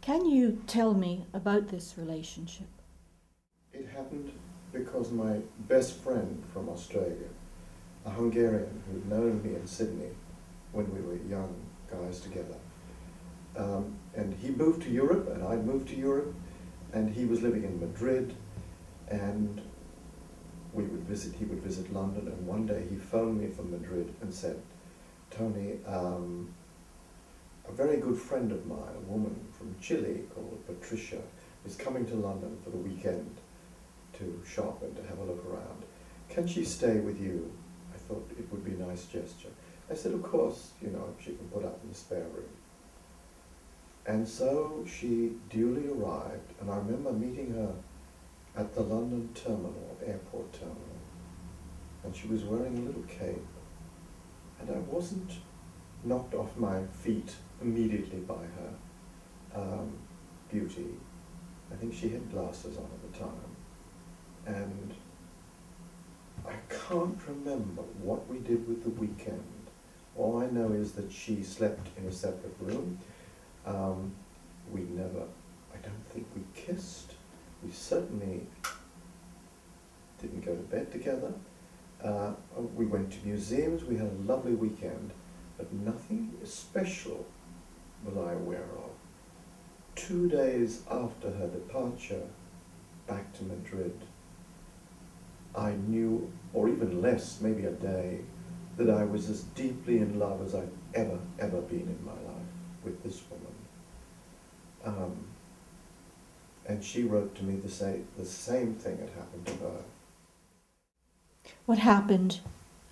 Can you tell me about this relationship? It happened because my best friend from Australia, a Hungarian who'd known me in Sydney when we were young guys together, and he moved to Europe and I moved to Europe, and he was living in Madrid, and he would visit London, and one day he phoned me from Madrid and said, "Tony, a very good friend of mine, a woman from Chile called Patricia, is coming to London for the weekend to shop and to have a look around. Can she stay with you?" I thought it would be a nice gesture. I said, "Of course, you know, she can put up in the spare room." And so she duly arrived, and I remember meeting her at the London terminal, airport terminal, and she was wearing a little cape, and I wasn't knocked off my feet immediately by her beauty. I think she had glasses on at the time, and I can't remember what we did with the weekend. All I know is that she slept in a separate room. I don't think we kissed. We certainly didn't go to bed together. We went to museums, we had a lovely weekend, but nothing special was I aware of. 2 days after her departure back to Madrid, I knew, or even less, maybe a day, that I was as deeply in love as I'd ever been in my life with this woman. And she wrote to me to say the same thing had happened to her. What happened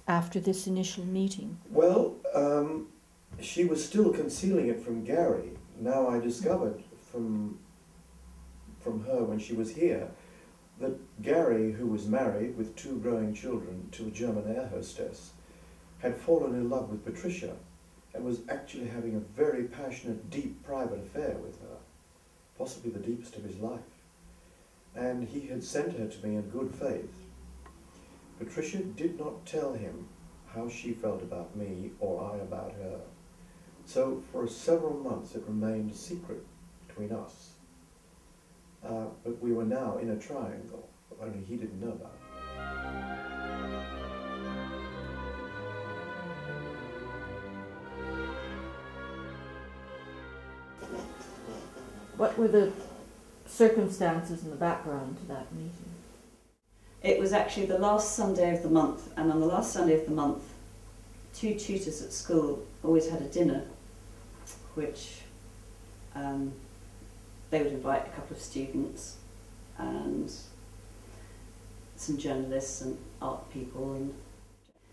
after this initial meeting? Well, she was still concealing it from Gary. Now I discovered from her when she was here that Gary, who was married with 2 growing children to a German air hostess, had fallen in love with Patricia and was actually having a very passionate, deep, private affair with her, possibly the deepest of his life. And he had sent her to me in good faith. Patricia did not tell him how she felt about me or I about her. So for several months it remained a secret between us. But we were now in a triangle, only he didn't know about it. What were the circumstances and the background to that meeting? It was actually the last Sunday of the month, and on the last Sunday of the month, 2 tutors at school always had a dinner, which they would invite a couple of students and some journalists and art people. And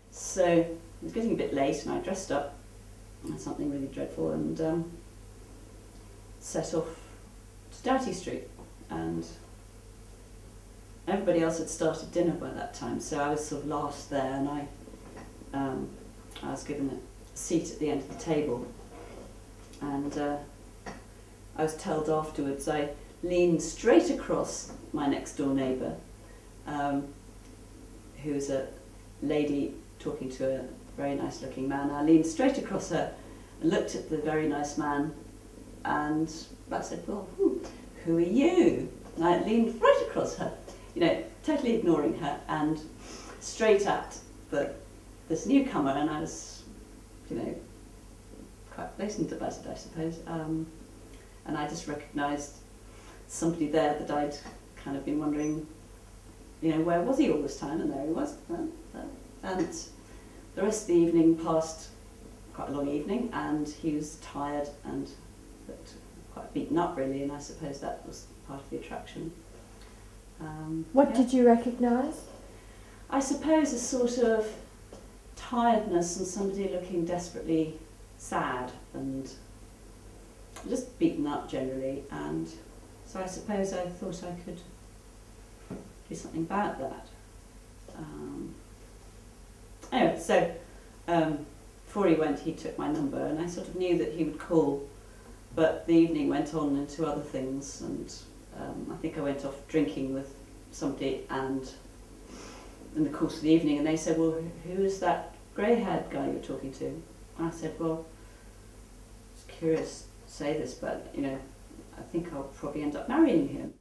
so it was getting a bit late, and I dressed up as something really dreadful and set off to Doughty Street. And everybody else had started dinner by that time, so I was sort of last there, and I was given a seat at the end of the table, and I was told afterwards I leaned straight across my next door neighbour, who was a lady talking to a very nice looking man. I leaned straight across her and looked at the very nice man, and I said, "Well, who are you?" And I leaned right across her, you know, totally ignoring her, and straight at this newcomer, and I was, you know, quite blatant about it, I suppose. And I just recognised somebody there that I'd kind of been wondering, you know, where was he all this time? And there he was. And the rest of the evening passed, quite a long evening, and he was tired and looked quite beaten up, really, and I suppose that was part of the attraction. What did you recognise? I suppose a sort of tiredness and somebody looking desperately sad and just beaten up generally, and so I suppose I thought I could do something about that. Anyway, so before he went, he took my number, and I sort of knew that he would call, but the evening went on into other things, and I think I went off drinking with somebody, and in the course of the evening, and they said, "Well, who is that grey-haired guy you're talking to?" And I said, "Well, it's curious to say this, but, you know, I think I'll probably end up marrying him.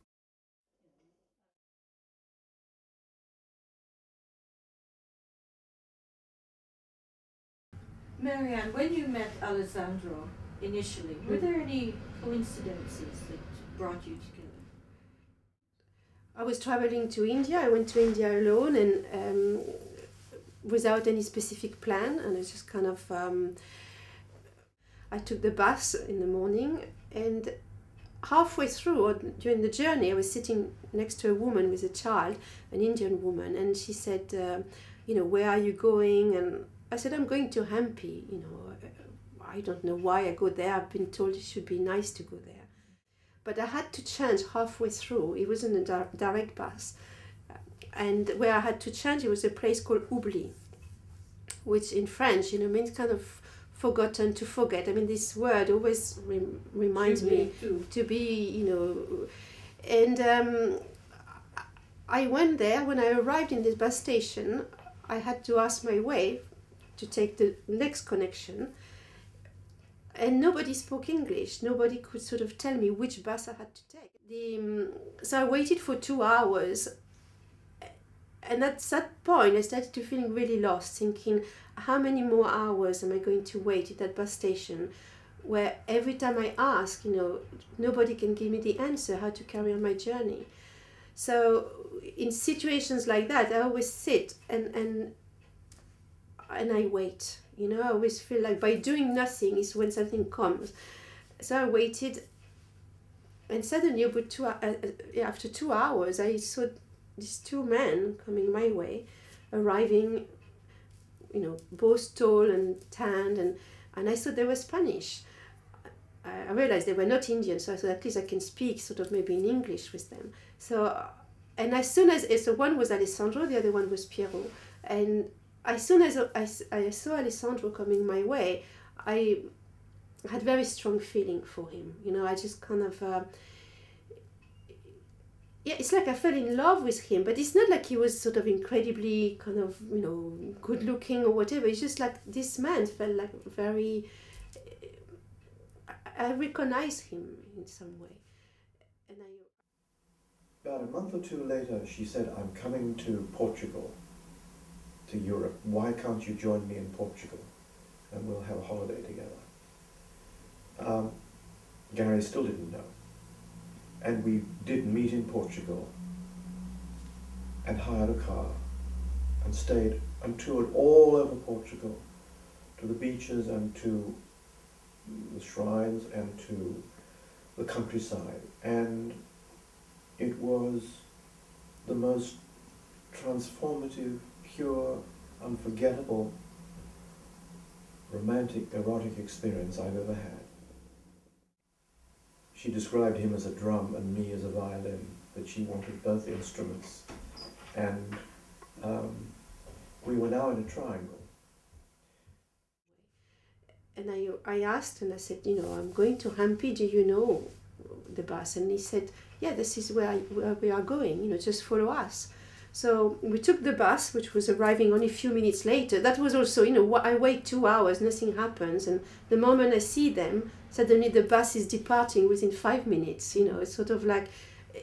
Marianne, when you met Alessandro initially, were there any coincidences that brought you together? I was traveling to India. I went to India alone and without any specific plan, and I just kind of I took the bus in the morning, and halfway through or during the journey I was sitting next to a woman with a child, an Indian woman, and she said, you know, where are you going? And I said, I'm going to Hampi. You know, I don't know why I go there. I've been told it should be nice to go there. But I had to change halfway through. It wasn't a direct bus. And where I had to change, it was a place called Oubli, which in French, you know, means kind of forgotten, to forget. I mean, this word always reminds me to be, you know. And I went there. When I arrived in this bus station, I had to ask my way to take the next connection. And nobody spoke English. Nobody could sort of tell me which bus I had to take. So I waited for 2 hours. And at that point, I started to feeling really lost, thinking, how many more hours am I going to wait at that bus station, where every time I ask, you know, nobody can give me the answer how to carry on my journey. So in situations like that, I always sit and I wait. You know, I always feel like by doing nothing is when something comes. So I waited, and suddenly, about after 2 hours, I saw these two men coming my way, arriving, you know, both tall and tanned, and I thought they were Spanish. I realized they were not Indian, so I thought at least I can speak sort of maybe in English with them. So, and as soon as, so one was Alessandro, the other one was Piero, and as soon as I saw Alessandro coming my way, I had very strong feeling for him. You know, I just kind of, yeah, it's like I fell in love with him, but it's not like he was sort of incredibly kind of, you know, good looking or whatever. It's just like this man felt like very, I recognized him in some way. And About a month or two later, she said, I'm coming to Portugal, to Europe. Why can't you join me in Portugal? And we'll have a holiday together. Gary still didn't know. And we did meet in Portugal and hired a car and stayed and toured all over Portugal, to the beaches and to the shrines and to the countryside. And it was the most transformative, pure, unforgettable, romantic, erotic experience I've ever had. She described him as a drum and me as a violin, that she wanted both instruments. And we were now in a triangle. And I asked, and I said, you know, I'm going to Hampi, do you know the bus? And he said, yeah, this is where we are going, you know, just follow us. So we took the bus, which was arriving only a few minutes later. That was also, you know, I wait 2 hours, nothing happens. And the moment I see them, suddenly the bus is departing within 5 minutes. You know, it's sort of like,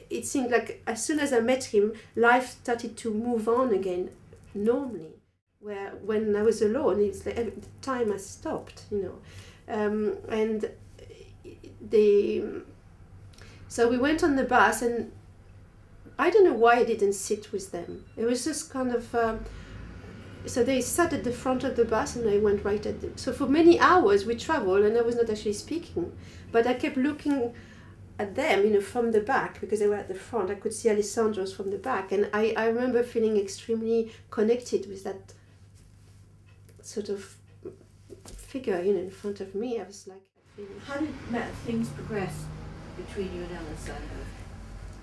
it seemed like as soon as I met him, life started to move on again normally. Where when I was alone, it's like every time I stopped, you know. So we went on the bus, and I don't know why I didn't sit with them. It was just kind of, so they sat at the front of the bus and I went right at them. So for many hours we traveled and I was not actually speaking, but I kept looking at them, you know, from the back, because they were at the front. I could see Alessandro's from the back, and I remember feeling extremely connected with that sort of figure, you know, in front of me. I was like, how did things progress between you and Alessandro?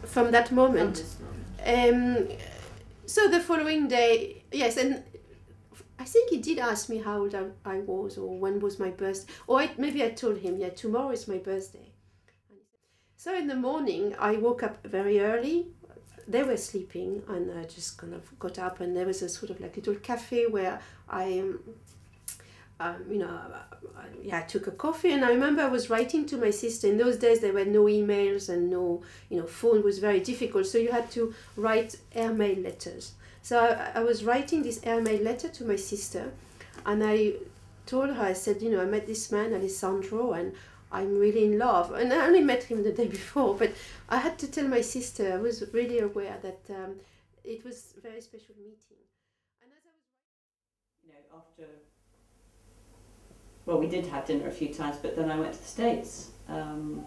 From that moment. From this moment. So the following day, yes, and I think he did ask me how old I was, or when was my birthday, or maybe I told him, yeah, tomorrow is my birthday. So in the morning, I woke up very early. They were sleeping, and I just kind of got up, and there was a sort of like little cafe where I I took a coffee, and I remember I was writing to my sister. In those days there were no emails and no, phone was very difficult, so you had to write airmail letters. So I was writing this airmail letter to my sister, and I told her, I said, I met this man, Alessandro, and I'm really in love. And I only met him the day before, but I had to tell my sister. I was really aware that it was a very special meeting. And as I was, after, well, we did have dinner a few times, but then I went to the States, and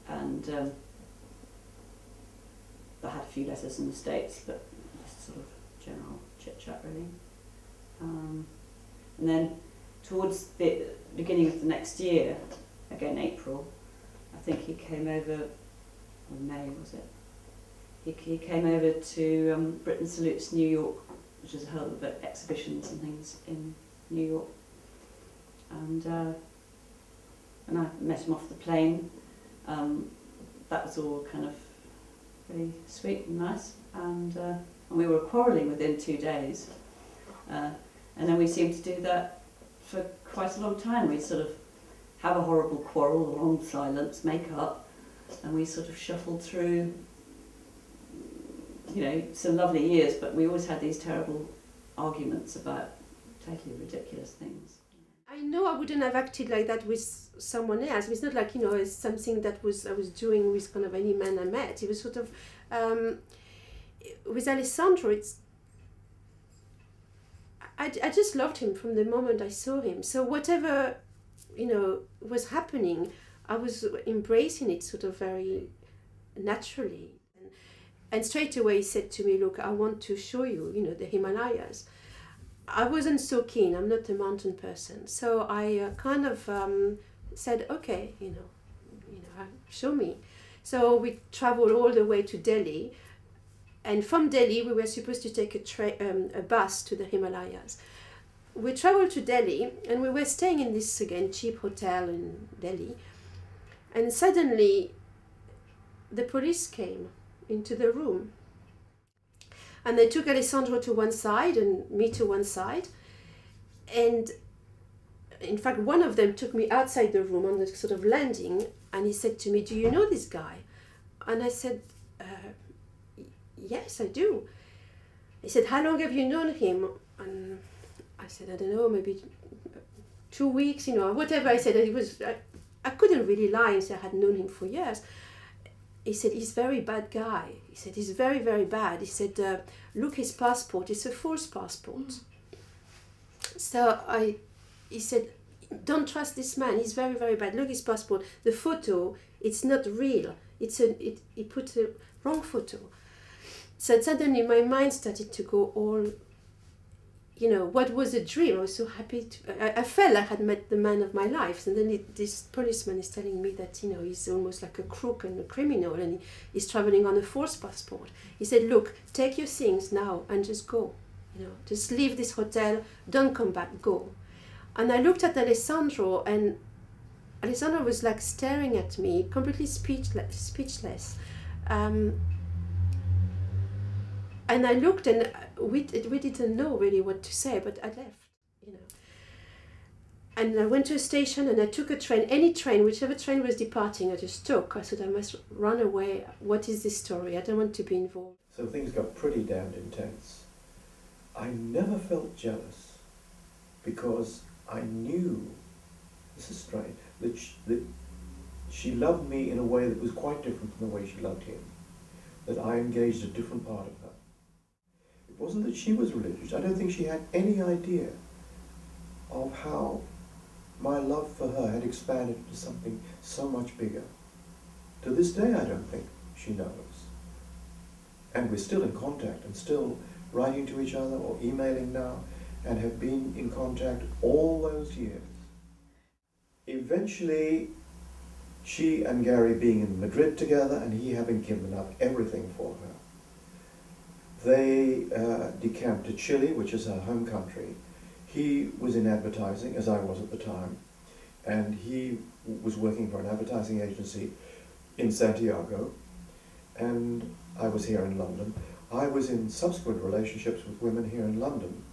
I had a few letters in the States, but just sort of general chit-chat really. And then towards the beginning of the next year, again April, I think he came over, or May was it? He came over to Britain Salutes New York, which is held at exhibitions and things in New York. And I met him off the plane. That was all kind of really sweet and nice. And we were quarrelling within 2 days. And then we seemed to do that for quite a long time. We'd sort of have a horrible quarrel, a long silence, make up, and we sort of shuffled through, some lovely years, but we always had these terrible arguments about totally ridiculous things. I know I wouldn't have acted like that with someone else. It's not like, it's something that I was doing with kind of any man I met. It was sort of, with Alessandro, I just loved him from the moment I saw him. So whatever, was happening, I was embracing it sort of very naturally. And straight away he said to me, look, I want to show you, the Himalayas. I wasn't so keen, I'm not a mountain person. So I kind of said, okay, show me. So we traveled all the way to Delhi. And from Delhi, we were supposed to take a bus to the Himalayas. We traveled to Delhi, and we were staying in this, again, cheap hotel in Delhi. And suddenly, the police came into the room. And they took Alessandro to one side and me to one side. And in fact, one of them took me outside the room on the sort of landing, and he said to me, do you know this guy? And I said, yes, I do. He said, how long have you known him? And I said, I don't know, maybe 2 weeks, whatever. I said, I couldn't really lie and say I had known him for years. He said, he's a very bad guy. He said, he's very, very bad. He said, look, his passport, it's a false passport. So he said, don't trust this man, he's very, very bad. Look, his passport, the photo, it's not real. He put a wrong photo. So suddenly my mind started to go all, what was a dream? I was so happy I felt I had met the man of my life. And then this policeman is telling me that, he's almost like a crook and a criminal, and he's traveling on a false passport. He said, look, take your things now and just go. Just leave this hotel, don't come back, go. And I looked at Alessandro, and Alessandro was like staring at me, completely speechless. And I looked, and we didn't know really what to say, but I left, And I went to a station, and I took a train, any train, whichever train was departing, I just took. I said, I must run away. What is this story? I don't want to be involved. So things got pretty damned intense. I never felt jealous because I knew, this is strange, that she loved me in a way that was quite different from the way she loved him, that I engaged a different part of her. It wasn't that she was religious. I don't think she had any idea of how my love for her had expanded into something so much bigger. To this day, I don't think she knows. And we're still in contact and still writing to each other or emailing now, and have been in contact all those years. Eventually, she and Gary being in Madrid together, and he having given up everything for her, they decamped to Chile, which is her home country. He was in advertising, as I was at the time, and he was working for an advertising agency in Santiago, and I was here in London. I was in subsequent relationships with women here in London,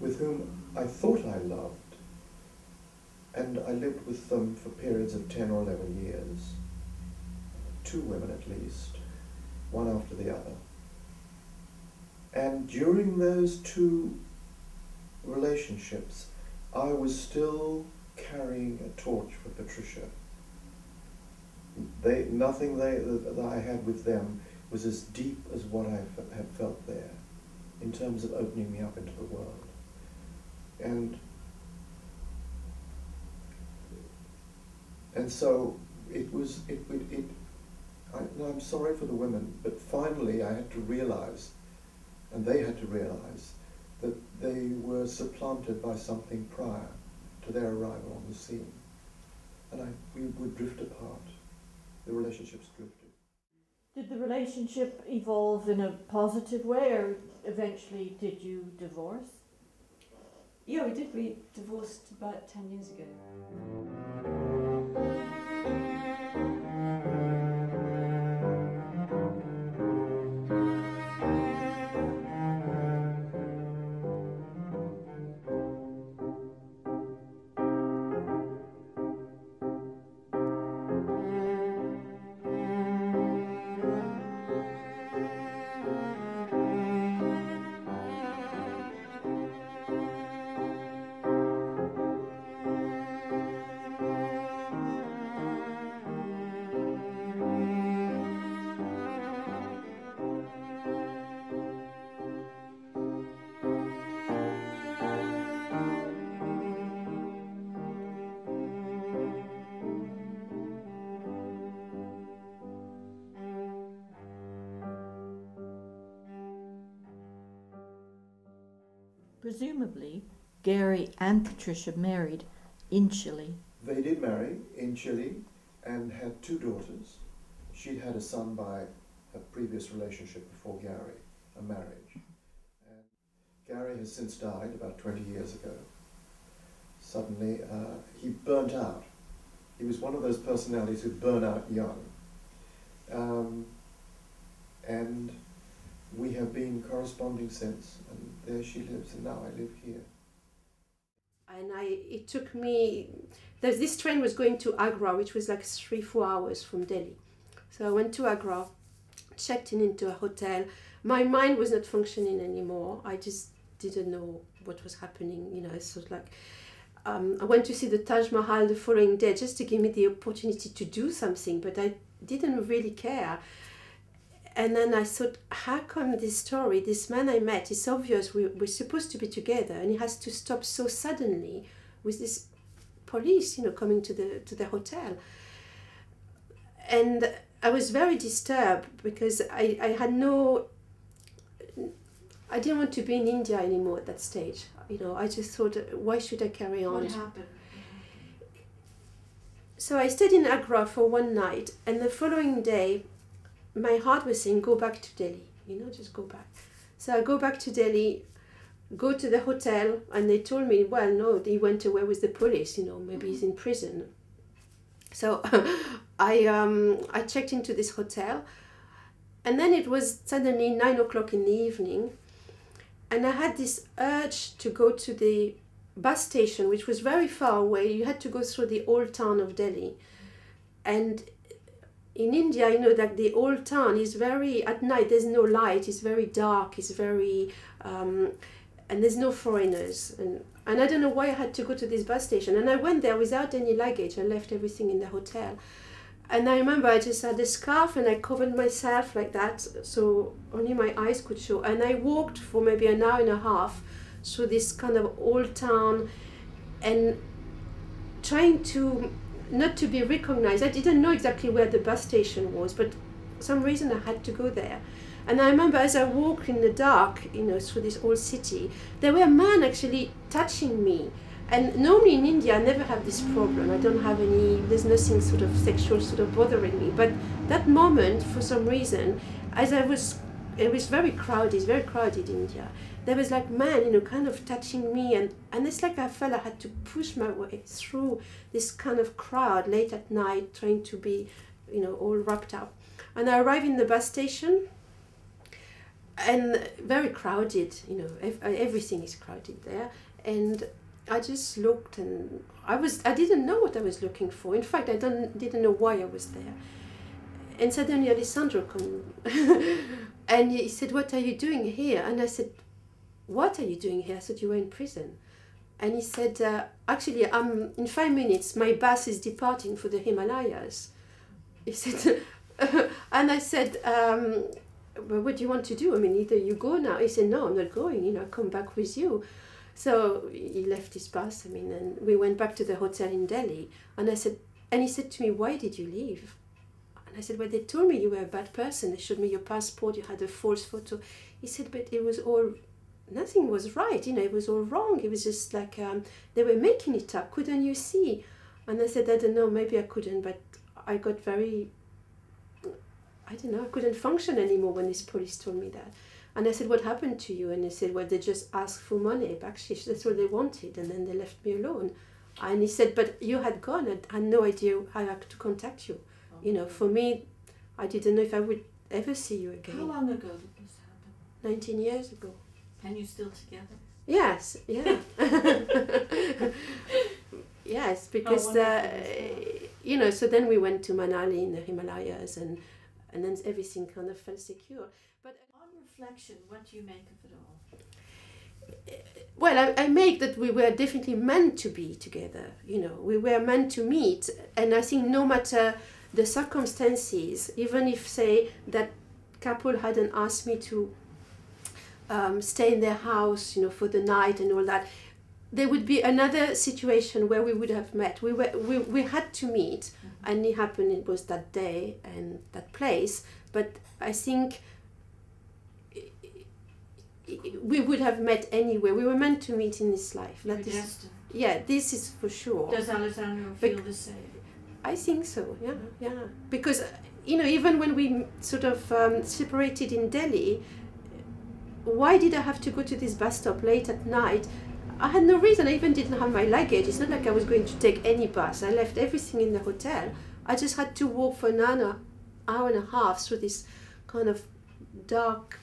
with whom I thought I loved, and I lived with them for periods of 10 or 11 years, 2 women at least, one after the other. And during those 2 relationships, I was still carrying a torch for Patricia. Nothing that I had with them was as deep as what I had felt there, in terms of opening me up into the world. And so I'm sorry for the women, but finally I had to realize, and they had to realize, that they were supplanted by something prior to their arrival on the scene. And we would drift apart. The relationships drifted. Did the relationship evolve in a positive way, or eventually did you divorce? Yeah, we did. We divorced about 10 years ago. Presumably, Gary and Patricia married in Chile. They did marry in Chile and had 2 daughters. She'd had a son by a previous relationship before Gary, a marriage. And Gary has since died about 20 years ago. Suddenly, he burnt out. He was one of those personalities who burn out young. And we have been corresponding since, and there she lives, and now I live here. And it took me, this train was going to Agra, which was like 3-4 hours from Delhi. So I went to Agra, checked into a hotel. My mind was not functioning anymore. I just didn't know what was happening. You know, it's sort of like, I went to see the Taj Mahal the following day just to give me the opportunity to do something, but I didn't really care. And then I thought, how come this story, this man I met, it's obvious we're supposed to be together, and he has to stop so suddenly with this police, you know, coming to the hotel. And I was very disturbed because I didn't want to be in India anymore at that stage. You know, I just thought, why should I carry on? What happened? So I stayed in Agra for one night, and the following day, my heart was saying, go back to Delhi, you know, just go back. So I go back to Delhi, go to the hotel, and they told me, well, no, he went away with the police, you know, maybe he's in prison. So I checked into this hotel, and then it was suddenly 9 o'clock in the evening, and I had this urge to go to the bus station, which was very far away. You had to go through the old town of Delhi. And in India, you know, that the old town is very, at night there's no light, it's very dark, it's very, and there's no foreigners. And I don't know why I had to go to this bus station. And I went there without any luggage. I left everything in the hotel. And I remember I just had a scarf and I covered myself like that, so only my eyes could show. And I walked for maybe an hour and a half through this kind of old town and trying to not to be recognized. I didn't know exactly where the bus station was, but for some reason I had to go there. And I remember as I walked in the dark, you know, through this old city, there were men actually touching me. And normally in India, I never have this problem. I don't have any, there's nothing sort of sexual sort of bothering me. But that moment, for some reason, as it was very crowded, it's very crowded in India. There was like men, you know, kind of touching me, and it's like I felt I had to push my way through this kind of crowd late at night, trying to be, you know, all wrapped up. And I arrived in the bus station, and very crowded, you know, everything is crowded there. and I just looked, and I didn't know what I was looking for. In fact, I didn't know why I was there. And suddenly Alessandro came, and he said, "What are you doing here?" And I said, "What are you doing here?" I said, "You were in prison." And he said, "Actually, in 5 minutes, my bus is departing for the Himalayas." He said, and I said, "Well, what do you want to do? I mean, either you go now." He said, "No, I'm not going, I'll come back with you." So he left his bus, and we went back to the hotel in Delhi. And he said to me, "Why did you leave?" And I said, "Well, they told me you were a bad person. They showed me your passport, you had a false photo." He said, "But it was all, nothing was right, it was all wrong. It was just like they were making it up. Couldn't you see?" And I said, "I don't know, maybe I couldn't, but I got very, I don't know, I couldn't function anymore when this police told me that." And I said, "What happened to you?" And they said, "Well, they just asked for money, bakshish, that's all they wanted, and then they left me alone." And he said, "But you had gone, I had no idea how to contact you. For me, I didn't know if I would ever see you again." How long ago did this happen? 19 years ago. And you still together? Yes, yeah. Yes, because, so then we went to Manali in the Himalayas, and then everything kind of felt secure. But on reflection, what do you make of it all? Well, I make that we were definitely meant to be together. We were meant to meet, and I think no matter the circumstances, even if, say, that couple hadn't asked me to stay in their house, for the night and all that, there would be another situation where we would have met. We had to meet, and it happened. It was that day and that place. But I think we would have met anyway. We were meant to meet in this life. Yeah, this is for sure. Does Alessandro feel the same? I think so. Yeah. Because even when we sort of separated in Delhi, why did I have to go to this bus stop late at night? I had no reason. I even didn't have my luggage. It's not like I was going to take any bus. I left everything in the hotel. I just had to walk for an hour and a half through this kind of dark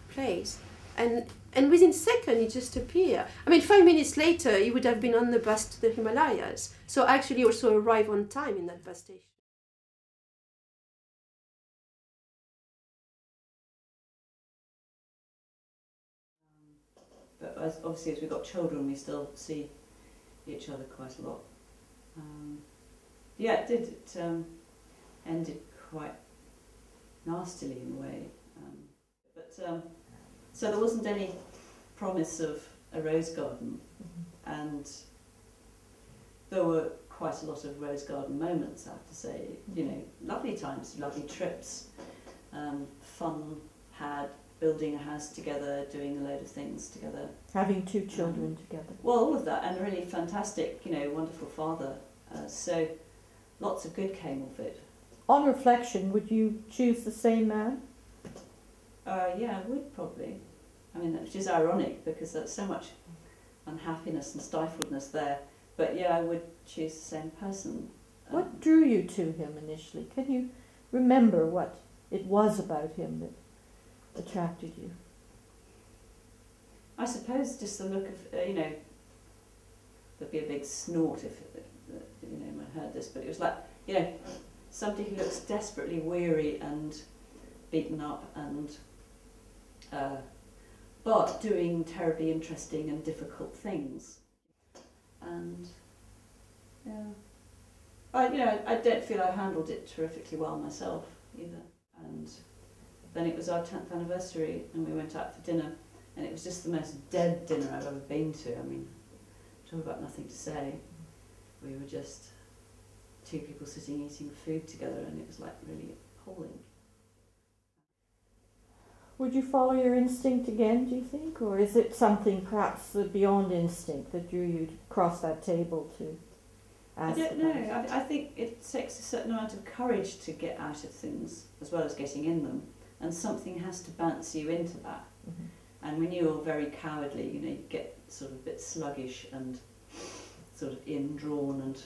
place. And within a second, it just appeared. 5 minutes later, he would have been on the bus to the Himalayas. So I actually also arrived on time in that bus station. But obviously, as we got children, we still see each other quite a lot. Yeah, it did. It ended quite nastily in a way. So there wasn't any promise of a rose garden, and there were quite a lot of rose garden moments, I have to say. Lovely times, lovely trips, fun had, building a house together, doing a load of things together. Having 2 children together. Well, all of that, and a really fantastic, wonderful father. So lots of good came of it. On reflection, would you choose the same man? Yeah, I would probably. Which is ironic because there's so much unhappiness and stifledness there. But yeah, I would choose the same person. What drew you to him initially? Can you remember what it was about him that attracted you? I suppose just the look of, there'd be a big snort if, anyone heard this, but it was like, somebody who looks desperately weary and beaten up and but doing terribly interesting and difficult things. And I don't feel I handled it terrifically well myself either. And then it was our 10th anniversary, and we went out for dinner, and it was just the most dead dinner I've ever been to. Talk about nothing to say. We were just 2 people sitting eating food together, and it was like really appalling. Would you follow your instinct again, do you think? Or is it something perhaps beyond instinct that drew you to cross that table to ask? I don't know. I think it takes a certain amount of courage to get out of things as well as getting in them, and something has to bounce you into that. Mm-hmm. And when you're very cowardly, you get sort of a bit sluggish and sort of indrawn and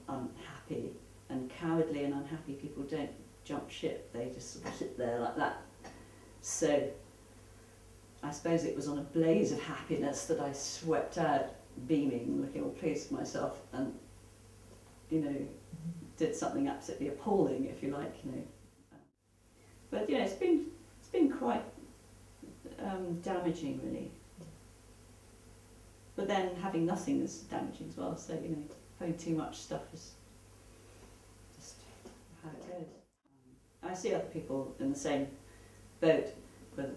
unhappy. And cowardly and unhappy people don't jump ship, they just sort of sit there like that. So I suppose it was on a blaze of happiness that I swept out beaming, looking all pleased with myself, and you know, did something absolutely appalling, if you like, you know. But you know, it's been quite damaging, really. But then having nothing is damaging as well. So you know, having too much stuff is just how it goes. I see other people in the same boat, where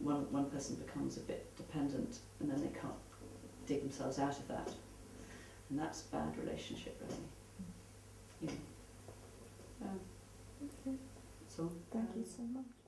one person becomes a bit dependent, and then they can't dig themselves out of that, and that's a bad relationship, really. You know. Okay. That's all. Thank you so much.